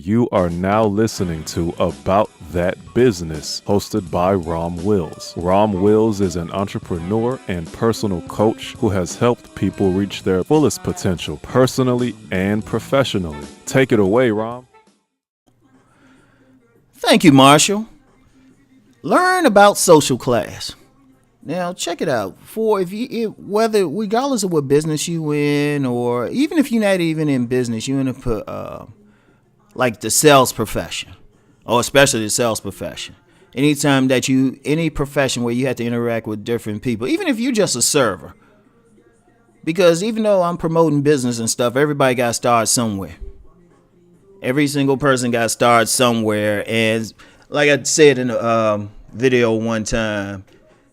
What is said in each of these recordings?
You are now listening to About That Business, hosted by Rom Wills. Rom Wills is an entrepreneur and personal coach who has helped people reach their fullest potential personally and professionally. Take it away, Rom. Thank you, Marshall. Learn about social class. Now, check it out. Whether regardless of what business you in, or even if you're not even in business, you're in like the sales profession, or especially the sales profession. Anytime that any profession where you have to interact with different people, even if you're just a server, because even though I'm promoting business and stuff, everybody got to start somewhere. Every single person got to start somewhere, and like I said in a video one time,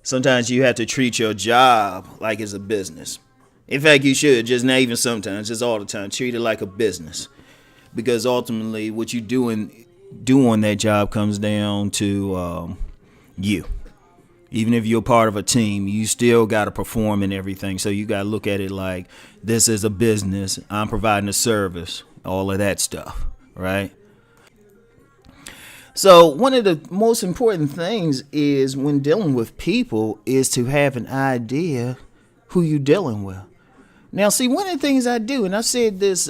sometimes you have to treat your job like it's a business. In fact, you should, just not even sometimes, just all the time, treat it like a business. Because ultimately, what you do on that job comes down to you. Even if you're part of a team, you still got to perform and everything. So you got to look at it like this is a business. I'm providing a service, all of that stuff, right? So one of the most important things is when dealing with people is to have an idea who you're dealing with. Now, see, one of the things I do, and I've said this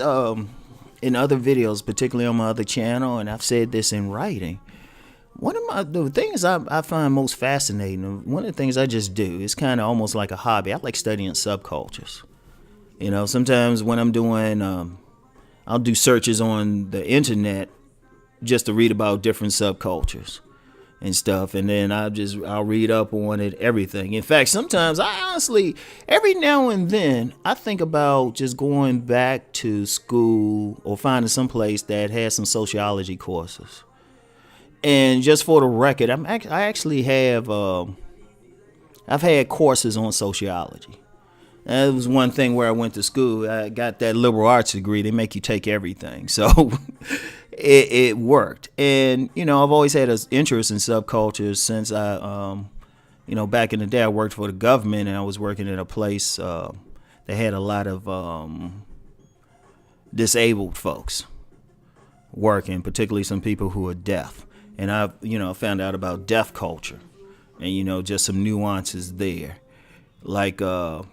in other videos, particularly on my other channel, and I've said this in writing. One of the things I find most fascinating, one of the things I just do, is kind of almost like a hobby. I like studying subcultures. You know, sometimes when I'm doing, I'll do searches on the internet just to read about different subcultures and stuff, and then I'll read up on it, everything. In fact, sometimes I honestly, every now and then, I think about just going back to school or finding some place that has some sociology courses. And just for the record, I actually have I've had courses on sociology. That was one thing where I went to school. I got that liberal arts degree. They make you take everything, so it worked. And you know, I've always had an interest in subcultures since I, back in the day, I worked for the government, and I was working in a place that had a lot of disabled folks working, particularly some people who are deaf. And I found out about deaf culture, and just some nuances there, like an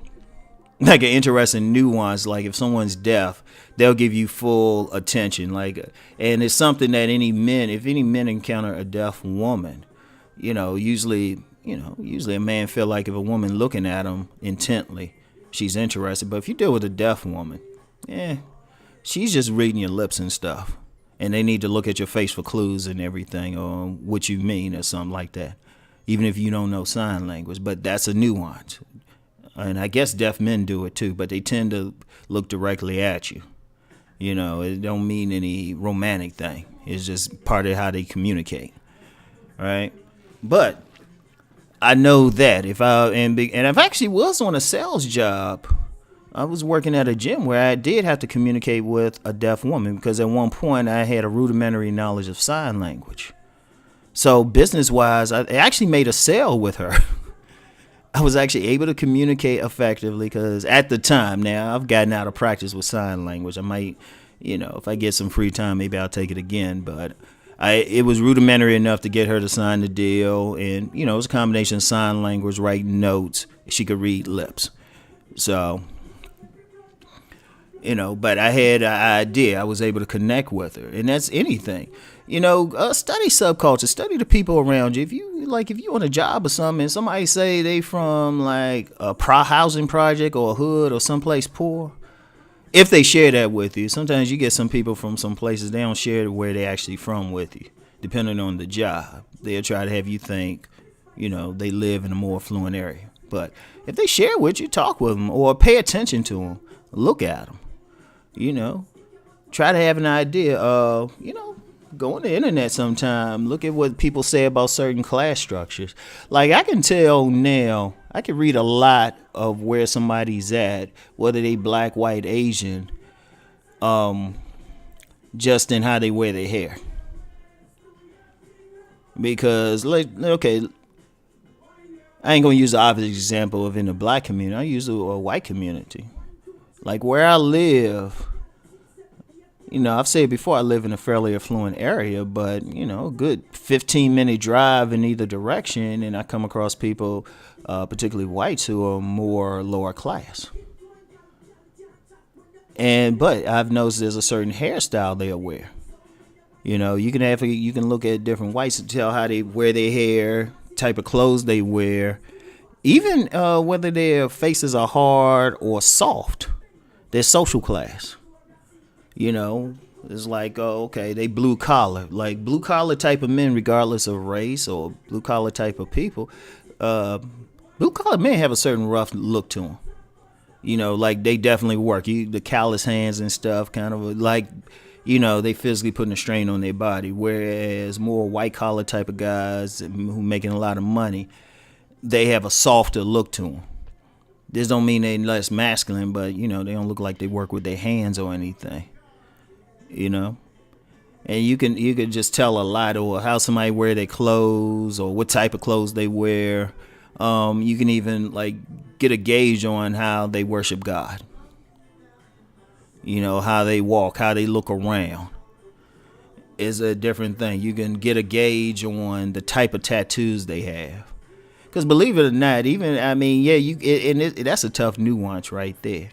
interesting nuance. Like if someone's deaf, they'll give you full attention. And it's something that if any men encounter a deaf woman, usually a man feel like if a woman looking at him intently, she's interested. But if you deal with a deaf woman, she's just reading your lips and stuff. And they need to look at your face for clues and everything, or what you mean or something like that, even if you don't know sign language. But that's a nuance. And I guess deaf men do it too, but they tend to look directly at you. It don't mean any romantic thing. It's just part of how they communicate, right? But I know that if actually was on a sales job, I was working at a gym where I did have to communicate with a deaf woman, because at one point I had a rudimentary knowledge of sign language. So business-wise, I actually made a sale with her. I was actually able to communicate effectively, because at the time, now I've gotten out of practice with sign language. I might, if I get some free time, maybe I'll take it again. But it was rudimentary enough to get her to sign the deal. And, it was a combination of sign language, writing notes. She could read lips. So, but I had an idea. I was able to connect with her. And that's anything. Study subculture, study the people around you. If you on a job or something, and somebody say they from like a housing project or a hood or someplace poor, if they share that with you, sometimes you get some people from some places, they don't share where they actually from with you, depending on the job. They'll try to have you think, they live in a more affluent area. But if they share with you, talk with them or pay attention to them, look at them, try to have an idea of, go on the internet sometime, look at what people say about certain class structures. Like I can tell now, I can read a lot of where somebody's at, whether they black, white, Asian, just in how they wear their hair. Because, okay, I ain't going to use the obvious example of in the black community. I use a white community. Like where I live, I've said before, I live in a fairly affluent area, but, a good 15-minute drive in either direction, and I come across people, particularly whites, who are more lower class. But I've noticed there's a certain hairstyle they'll wear. You can look at different whites to tell how they wear their hair, type of clothes they wear, even whether their faces are hard or soft, their social class. It's like, okay, they blue collar, like blue collar type of men, regardless of race, or blue collar type of people. Blue collar men have a certain rough look to them. Like they definitely work. The callous hands and stuff, kind of like, they physically putting a strain on their body. Whereas more white collar type of guys who making a lot of money, they have a softer look to them. This don't mean they're less masculine, but they don't look like they work with their hands or anything. And you can just tell a lot, or how somebody wear their clothes, or what type of clothes they wear. You can even like get a gauge on how they worship God. How they walk, how they look around is a different thing. You can get a gauge on the type of tattoos they have. Because believe it or not, that's a tough nuance right there.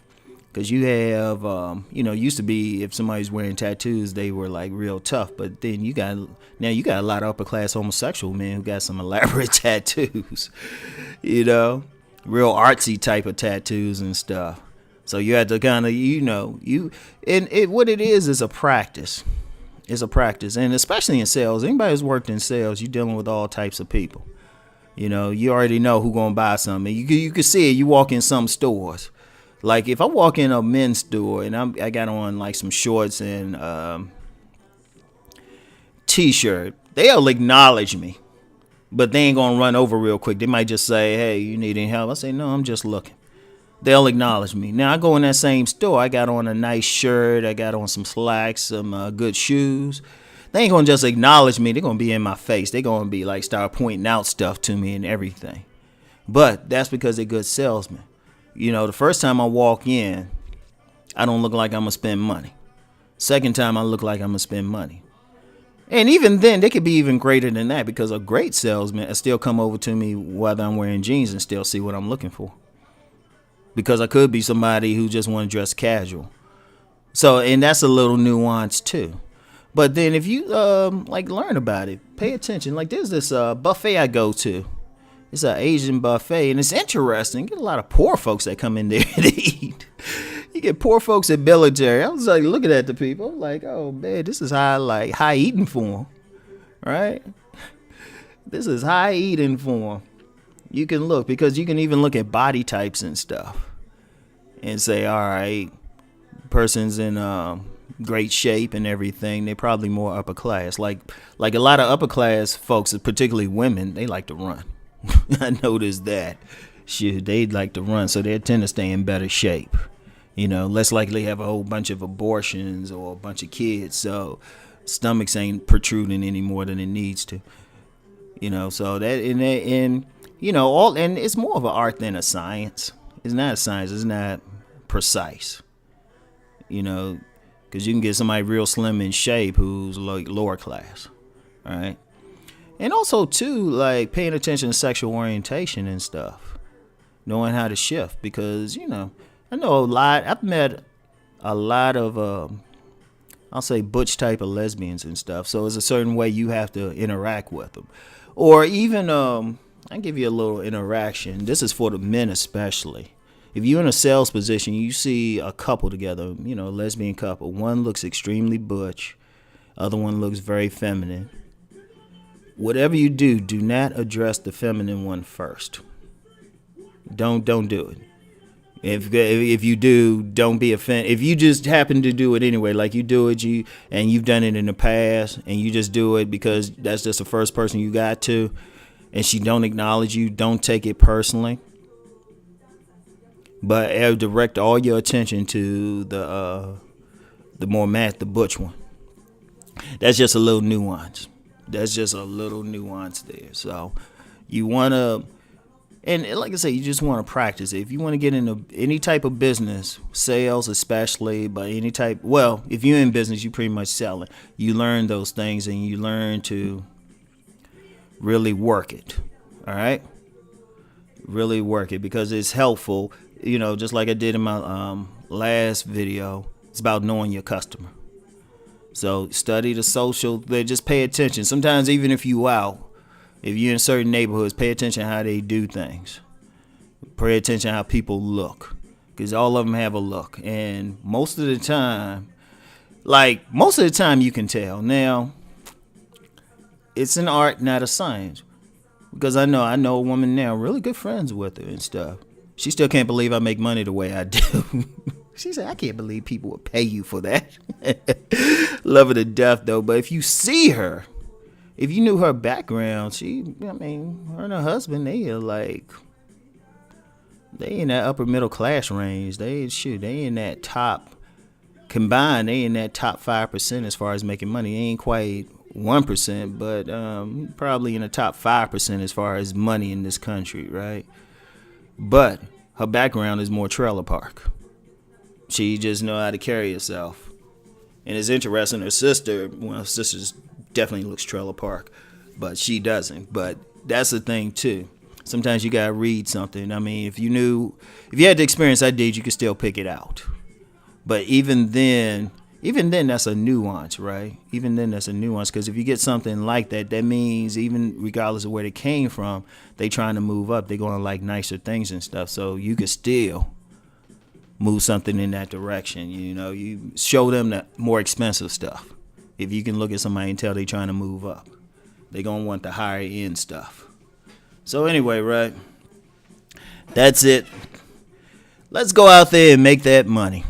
Because you have, used to be, if somebody's wearing tattoos, they were like real tough. But then you got a lot of upper class homosexual men who got some elaborate tattoos, real artsy type of tattoos and stuff. So you have to kind of, what it is a practice. It's a practice. And especially in sales, anybody who's worked in sales, you're dealing with all types of people. You already know who's going to buy something. You can see it. You walk in some stores. Like if I walk in a men's store and I got on like some shorts and t-shirt, they'll acknowledge me. But they ain't going to run over real quick. They might just say, hey, you need any help? I say, no, I'm just looking. They'll acknowledge me. Now I go in that same store. I got on a nice shirt. I got on some slacks, some good shoes. They ain't going to just acknowledge me. They're going to be in my face. They're going to be like, start pointing out stuff to me and everything. But that's because they're good salesmen. The first time I walk in, I don't look like I'm going to spend money. Second time, I look like I'm going to spend money. And even then, they could be even greater than that, because a great salesman will still come over to me whether I'm wearing jeans and still see what I'm looking for. Because I could be somebody who just want to dress casual. So, and that's a little nuance too. But then if you learn about it, pay attention. Like there's this buffet I go to. It's an Asian buffet, and it's interesting. You get a lot of poor folks that come in there to eat. You get poor folks at military. I was like looking at the people like, oh man, this is high eating for them, right? This is high eating for them. You can look, because you can even look at body types and stuff and say, all right, person's in great shape and everything. They're probably more upper class. Like a lot of upper class folks, particularly women, they like to run. I noticed that. Shit, they like to run, so they tend to stay in better shape. Less likely have a whole bunch of abortions or a bunch of kids, so stomachs ain't protruding any more than it needs to. So that and it's more of an art than a science. It's not a science. It's not precise. Because you can get somebody real slim in shape who's like lower class, all right? And also, too, like paying attention to sexual orientation and stuff. Knowing how to shift. Because, I know a lot. I've met a lot of, I'll say, butch type of lesbians and stuff. So it's a certain way you have to interact with them. Or even, I'll give you a little interaction. This is for the men especially. If you're in a sales position, you see a couple together, a lesbian couple. One looks extremely butch. Other one looks very feminine. Whatever you do, do not address the feminine one first. Don't do it. If you do, don't be offended. If you just happen to do it anyway, like you do it, and you've done it in the past, and you just do it because that's just the first person you got to, and she don't acknowledge you, don't take it personally. But direct all your attention to the the butch one. That's just a little nuance. That's just a little nuance there. So you want to, And like I say, you just want to practice it. If you want to get into any type of business, sales especially, but any type, well, if you're in business, you pretty much selling. You learn those things and you learn to really work it. All right? Really work it because it's helpful. Just like I did in my last video, it's about knowing your customer. So study the social, just pay attention. Sometimes even if you out, if you're in certain neighborhoods, pay attention how they do things. Pay attention how people look. Because all of them have a look. And most of the time you can tell. Now, it's an art, not a science. Because I know a woman now, really good friends with her and stuff. She still can't believe I make money the way I do. She said, I can't believe people would pay you for that. Love her to death, though. But if you see her, if you knew her background, her and her husband, they in that upper middle class range. They in that top, combined, they in that top 5% as far as making money. They ain't quite 1%, but probably in the top 5% as far as money in this country, right? But her background is more trailer park. She just know how to carry herself. And it's interesting, her sister definitely looks trailer park, but she doesn't. But that's the thing too. Sometimes you gotta read something. If you had the experience I did, you could still pick it out. But even then that's a nuance, right? Even then that's a nuance, because if you get something like that, that means even regardless of where they came from, they trying to move up. They're gonna like nicer things and stuff. So you could still move something in that direction. You show them the more expensive stuff. If you can look at somebody and tell they trying to move up, they gonna want the higher end stuff. So anyway, right? That's it. Let's go out there and make that money.